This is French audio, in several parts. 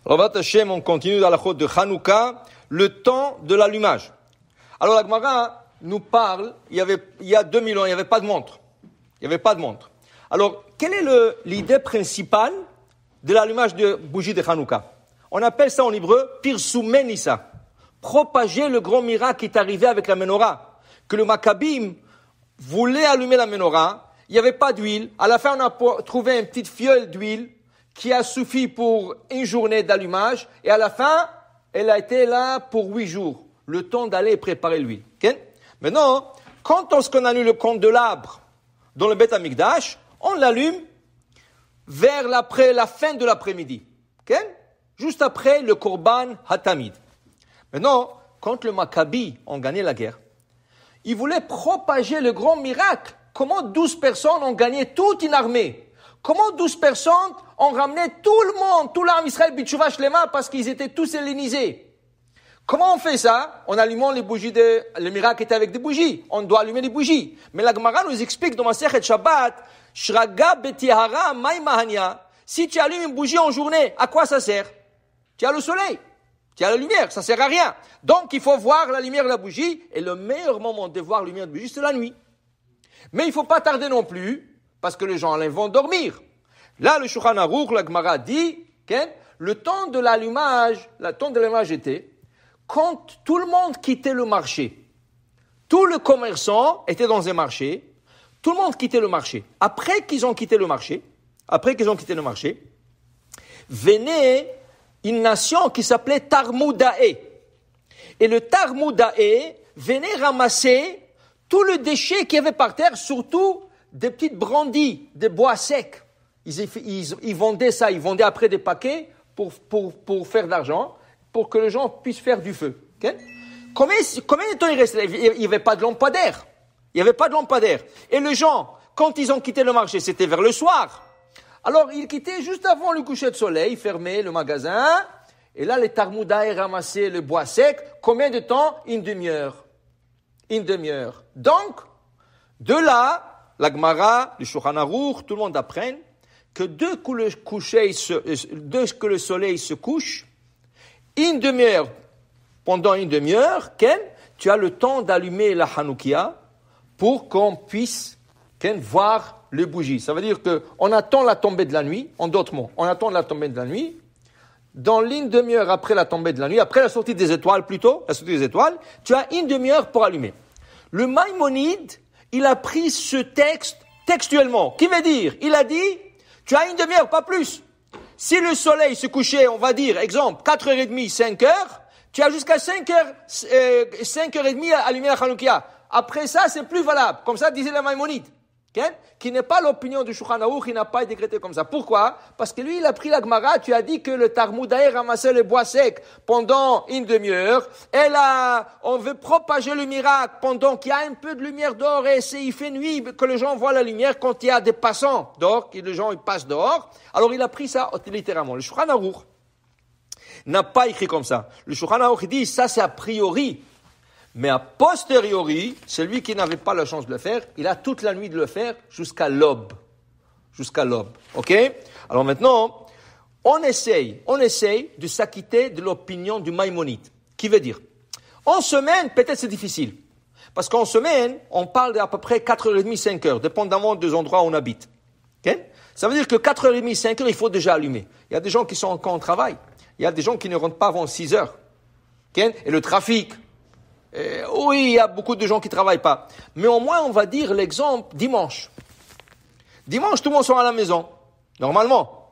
Ravat Hashem, on continue dans la chôte de Hanouka, le temps de l'allumage. Alors la Gemara nous parle, il y a 2000 ans, il n'y avait pas de montre. Alors, quelle est l'idée principale de l'allumage de bougies de Hanouka? On appelle ça en hébreu Pirsumei Nissa. Propager le grand miracle qui est arrivé avec la menorah. Que le Maccabim voulait allumer la menorah, il n'y avait pas d'huile. À la fin, on a trouvé une petite fiole d'huile qui a suffi pour une journée d'allumage. Et à la fin, elle a été là pour 8 jours. Le temps d'aller préparer l'huile. Okay? Maintenant, quand on allume le candélabre dans le Beth Amikdash, on l'allume vers la fin de l'après-midi. Okay? Juste après le Korban Hatamid. Maintenant, quand le Maccabi ont gagné la guerre, ils voulaient propager le grand miracle. Comment 12 personnes ont gagné toute une armée? Comment 12 personnes ont ramené tout le monde, tout l'armée Israël, Bitchouva Shlema, parce qu'ils étaient tous hellénisés? Comment on fait ça? En allumant les bougies le miracle était avec des bougies. On doit allumer les bougies. Mais la Gemara nous explique dans Masechet Shabbat, Shraga betihara maimahania. Si tu allumes une bougie en journée, à quoi ça sert? Tu as le soleil. Tu as la lumière, ça sert à rien. Donc, il faut voir la lumière de la bougie, et le meilleur moment de voir la lumière de la bougie, c'est la nuit. Mais il faut pas tarder non plus, parce que les gens vont dormir. Là, le Shulchan Aruch, la Gemara dit, le temps de l'allumage était quand tout le monde quittait le marché. Tout le commerçant était dans un marché, tout le monde quittait le marché. Après qu'ils ont quitté le marché, venait une nation qui s'appelait Tarmoudae. Et le Tarmoudae venait ramasser tout le déchet qu'il y avait par terre, surtout des petites brindilles, des bois secs. Ils vendaient ça, ils vendaient après des paquets pour faire de l'argent, pour que les gens puissent faire du feu. Okay? Combien de temps il restait? Il n'y avait pas de lampadaire. Et les gens, quand ils ont quitté le marché, c'était vers le soir. Alors, ils quittaient juste avant le coucher de soleil, ils fermaient le magasin, et là, les Tarmoudaïs ramassaient le bois sec. Combien de temps? Une demi-heure. Donc, de là, la Gemara, le Shulchan Aruch, tout le monde apprend que dès que le soleil se couche, pendant une demi-heure, tu as le temps d'allumer la Hanoukia pour qu'on puisse voir les bougies. Ça veut dire qu'on attend la tombée de la nuit, en d'autres mots, on attend la tombée de la nuit. Dans une demi-heure après la tombée de la nuit, après la sortie des étoiles tu as une demi-heure pour allumer. Le Maïmonide, il a pris ce texte textuellement. Qui veut dire? Il a dit, tu as une demi-heure, pas plus. Si le soleil se couchait, on va dire, exemple, 4h30, 5h, tu as jusqu'à 5h30 à allumer la Hanoukia. Après ça, c'est plus valable. Comme ça disait le Maïmonide. Qui n'est pas l'opinion du Shulchan Aruch, il n'a pas décrété comme ça. Pourquoi? Parce que lui, il a pris la Gemara, tu as dit que le Tarmoudaï ramassait les bois secs pendant une demi-heure, et là, on veut propager le miracle pendant qu'il y a un peu de lumière dehors, et il fait nuit, que les gens voient la lumière quand il y a des passants dehors, que les gens ils passent dehors. Alors il a pris ça littéralement. Le Shulchan Aruch n'a pas écrit comme ça. Le Shulchan Aruch dit, ça c'est a priori. Mais a posteriori, celui qui n'avait pas la chance de le faire, il a toute la nuit de le faire jusqu'à l'aube. Ok? Alors maintenant, on essaye de s'acquitter de l'opinion du Maïmonide. Qui veut dire, en semaine, peut-être c'est difficile. Parce qu'en semaine, on parle d'à peu près 4h30, 5h, dépendamment des endroits où on habite. Okay? Ça veut dire que 4h30, 5h, il faut déjà allumer. Il y a des gens qui sont encore en travail. Il y a des gens qui ne rentrent pas avant 6h. Okay? Et le trafic. Oui, il y a beaucoup de gens qui ne travaillent pas. Mais au moins, on va dire l'exemple dimanche. Dimanche, tout le monde sera à la maison, normalement.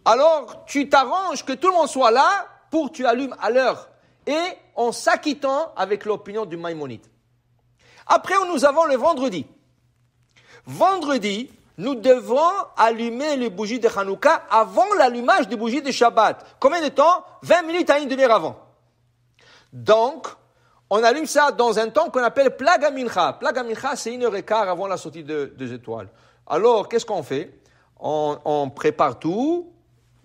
Alors, tu t'arranges que tout le monde soit là pour que tu allumes à l'heure. Et en s'acquittant avec l'opinion du Maïmonide. Après, nous avons le vendredi. Vendredi, nous devons allumer les bougies de Hanouka avant l'allumage des bougies de Shabbat. Combien de temps? 20 minutes à une demi-heure avant. Donc, on allume ça dans un temps qu'on appelle Plaga Mincha. Plaga Mincha, c'est 1h15 avant la sortie des étoiles. Alors, qu'est-ce qu'on fait? On prépare tout.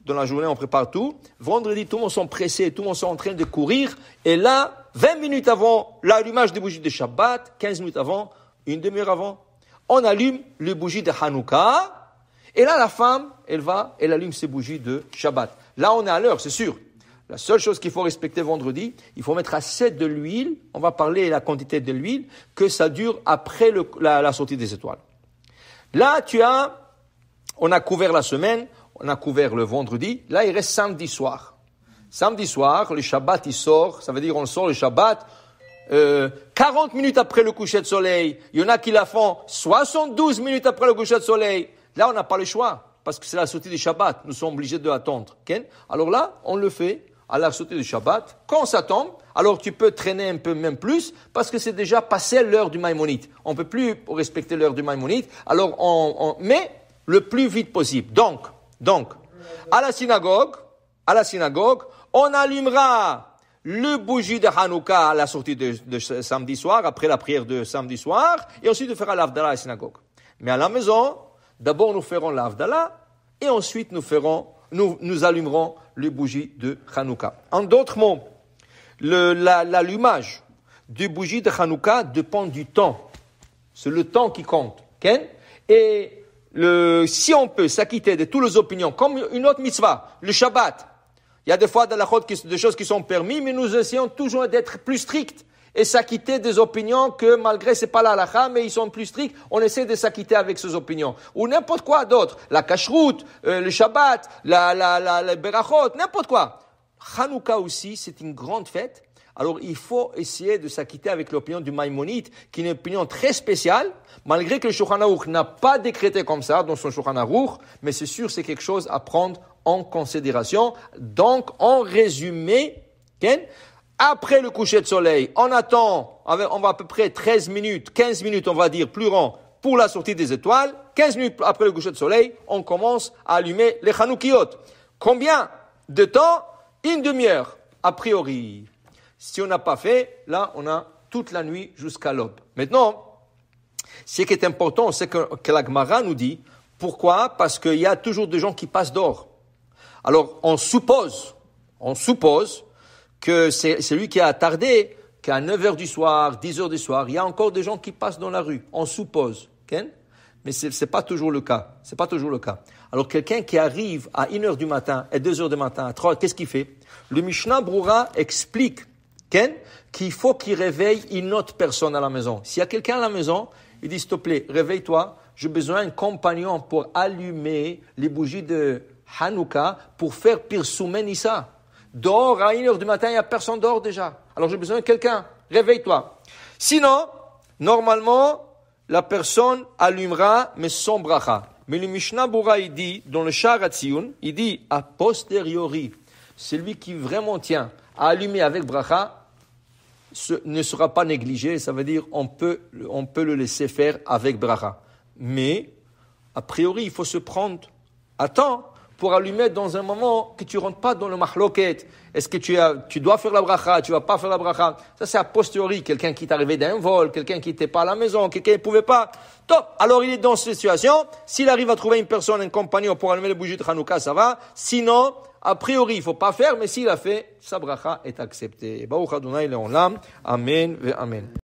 Dans la journée, on prépare tout. Vendredi, tout le monde sont pressés, tout le monde sont en train de courir. Et là, 20 minutes avant l'allumage des bougies de Shabbat, 15 minutes avant, une demi-heure avant, on allume les bougies de Hanouka. Et là, la femme, elle allume ses bougies de Shabbat. Là, on est à l'heure, c'est sûr. La seule chose qu'il faut respecter vendredi, il faut mettre assez de l'huile, on va parler de la quantité de l'huile, que ça dure après la sortie des étoiles. Là, on a couvert la semaine, on a couvert le vendredi, là il reste samedi soir. Samedi soir, le Shabbat il sort, ça veut dire on sort le Shabbat, 40 minutes après le coucher de soleil, il y en a qui la font 72 minutes après le coucher de soleil. Là, on n'a pas le choix, parce que c'est la sortie du Shabbat, nous sommes obligés de attendre. Okay? Alors là, on le fait à la sortie du Shabbat. Quand ça tombe, alors tu peux traîner un peu même plus, parce que c'est déjà passé l'heure du Maïmonide. On ne peut plus respecter l'heure du Maïmonide, alors on met le plus vite possible. Donc, à la synagogue, on allumera le bougie de Hanouka à la sortie de samedi soir, après la prière de samedi soir, et ensuite on fera l'Havdalah à la synagogue. Mais à la maison, d'abord nous ferons l'Havdalah, et ensuite nous allumerons le bougie de Hanouka. En d'autres mots, l'allumage du bougie de Hanouka dépend du temps. C'est le temps qui compte. Okay? Et si on peut s'acquitter de toutes les opinions, comme une autre mitzvah, le Shabbat, il y a des fois dans la chôte des choses qui sont permises, mais nous essayons toujours d'être plus stricts et s'acquitter des opinions que malgré c'est pas la halakha, mais ils sont plus stricts, on essaie de s'acquitter avec ces opinions. Ou n'importe quoi d'autre, la kashrut, le Shabbat, la berachot, n'importe quoi. Hanouka aussi, c'est une grande fête. Alors, il faut essayer de s'acquitter avec l'opinion du Maïmonide, qui est une opinion très spéciale, malgré que le Shulchan Aruch n'a pas décrété comme ça dans son Shulchan Aruch, mais c'est sûr, c'est quelque chose à prendre en considération. Donc, en résumé, après le coucher de soleil, on attend, on va à peu près 13 minutes, 15 minutes, on va dire, plus rond, pour la sortie des étoiles. 15 minutes après le coucher de soleil, on commence à allumer les Hanoukiot. Combien de temps? Une demi-heure, a priori. Si on n'a pas fait, là, on a toute la nuit jusqu'à l'aube. Maintenant, ce qui est important, c'est que la Gemara nous dit, pourquoi? Parce qu'il y a toujours des gens qui passent d'or. Alors, on suppose que c'est celui qui a tardé, qu'à 9h du soir, 10h du soir, il y a encore des gens qui passent dans la rue. On suppose. Okay? Mais c'est pas toujours le cas. C'est pas toujours le cas. Alors, quelqu'un qui arrive à 1h du matin, à 2h du matin, à 3h, qu'est-ce qu'il fait? Le Mishnah Brura explique qu'il faut qu'il réveille une autre personne à la maison. S'il y a quelqu'un à la maison, il dit, s'il te plaît, réveille-toi, j'ai besoin d'un compagnon pour allumer les bougies de Hanouka pour faire Pirsoumen Nissa. Dehors, à 1h du matin, il n'y a personne dehors déjà. Alors j'ai besoin de quelqu'un, réveille-toi. Sinon, normalement, la personne allumera, mais sans bracha. Mais le Mishnah Bura, il dit, dans le Sha'ar HaTziyun, il dit, a posteriori, celui qui vraiment tient à allumer avec bracha, ne sera pas négligé, ça veut dire on peut le laisser faire avec bracha. Mais, a priori, il faut se prendre à temps pour allumer dans un moment que tu rentres pas dans le mahloket. Est-ce que tu dois faire la bracha, tu vas pas faire la bracha? Ça, c'est a posteriori. Quelqu'un qui est arrivé d'un vol, quelqu'un qui n'était pas à la maison, quelqu'un qui ne pouvait pas. Top. Alors, il est dans cette situation. S'il arrive à trouver une personne, un compagnon pour allumer les bougies de Hanouka, ça va. Sinon, a priori, il faut pas faire, mais s'il a fait, sa bracha est acceptée. Baruch Adonai le'olam. Amen ve amen.